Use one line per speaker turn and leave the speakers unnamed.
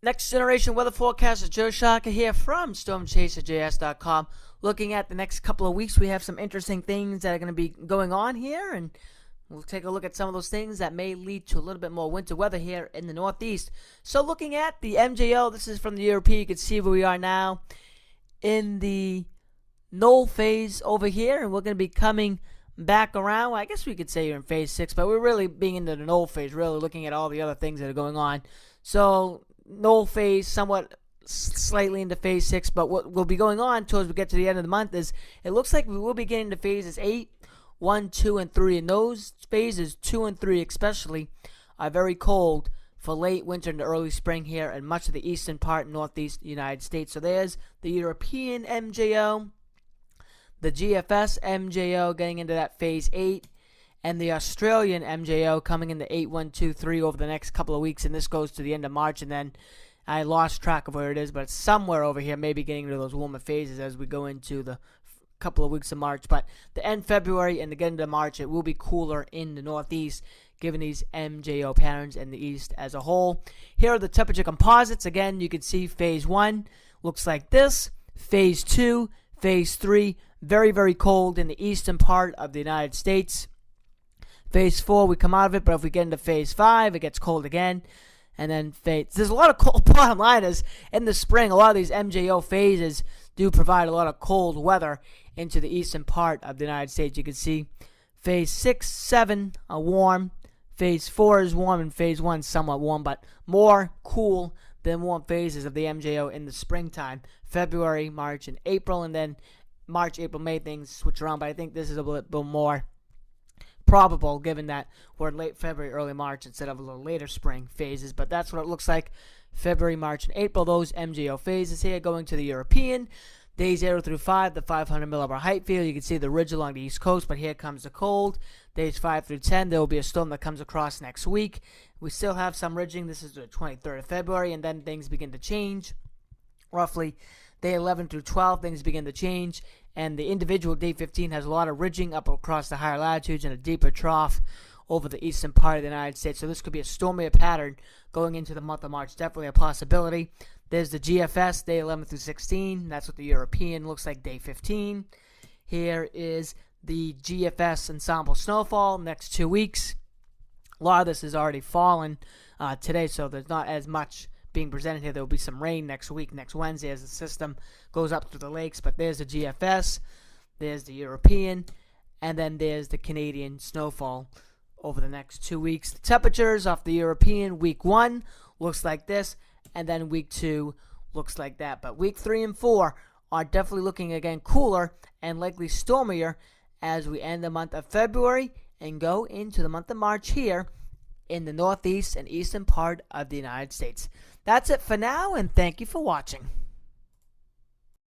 Next Generation Weather Forecast is Joe Shaka here from StormChaserJS.com. Looking at the next couple of weeks, we have some interesting things that are going to be going on here, and we'll take a look at some of those things that may lead to a little bit more winter weather here in the Northeast. So looking at the MJO, this is from the European. You can see where we are now in the null phase over here, and we're going to be coming back around. Well, I guess we could say you're in phase 6, but we're really being into the null phase, really looking at all the other things that are going on. So null phase, somewhat slightly into phase 6, but what will be going on towards we get to the end of the month is it looks like we will be getting to phases 8, 1, 2, and 3, and those phases 2 and 3 especially are very cold for late winter and early spring here in much of the eastern part and northeast United States. So there's the European MJO, the GFS MJO getting into that phase 8, and the Australian MJO coming into 8, 1, 2, 3 over the next couple of weeks, and this goes to the end of March, and then I lost track of where it is, but it's somewhere over here, maybe getting into those warmer phases as we go into the couple of weeks of March. But the end February and the get into March, it will be cooler in the Northeast, given these MJO patterns in the East as a whole. Here are the temperature composites. Again, you can see phase 1 looks like this. Phase 2, phase 3, very, very cold in the eastern part of the United States. Phase 4, we come out of it, but if we get into phase 5, it gets cold again. And then there's a lot of cold. Bottom line is, in the spring, a lot of these MJO phases do provide a lot of cold weather into the eastern part of the United States. You can see phase 6, 7 are warm. Phase 4 is warm, and phase 1 is somewhat warm, but more cool than warm phases of the MJO in the springtime. February, March, and April, and then March, April, May, things switch around, but I think this is a bit more probable given that we're in late February, early March instead of a little later spring phases. But that's what it looks like. February, March, and April, those MJO phases here. Going to the European, day 0 through 5, the 500 millibar height field. You can see the ridge along the east coast, but here comes the cold. Days 5 through 10, there will be a storm that comes across next week. We still have some ridging. This is the 23rd of February, and then things begin to change. Roughly day 11 through 12, things begin to change, and the individual day 15 has a lot of ridging up across the higher latitudes and a deeper trough over the eastern part of the United States. So this could be a stormier pattern going into the month of March. Definitely a possibility. There's the GFS, day 11 through 16. That's what the European looks like, day 15. Here is the GFS ensemble snowfall next 2 weeks. A lot of this has already fallen today, so there's not as much being presented here. There will be some rain next week, next Wednesday, as the system goes up through the lakes. But there's the GFS, there's the European, and then there's the Canadian snowfall over the next 2 weeks. The temperatures off the European, week 1 looks like this, and then week 2 looks like that. But week 3 and 4 are definitely looking again cooler and likely stormier as we end the month of February and go into the month of March here in the northeast and eastern part of the United States. That's it for now, and thank you for watching.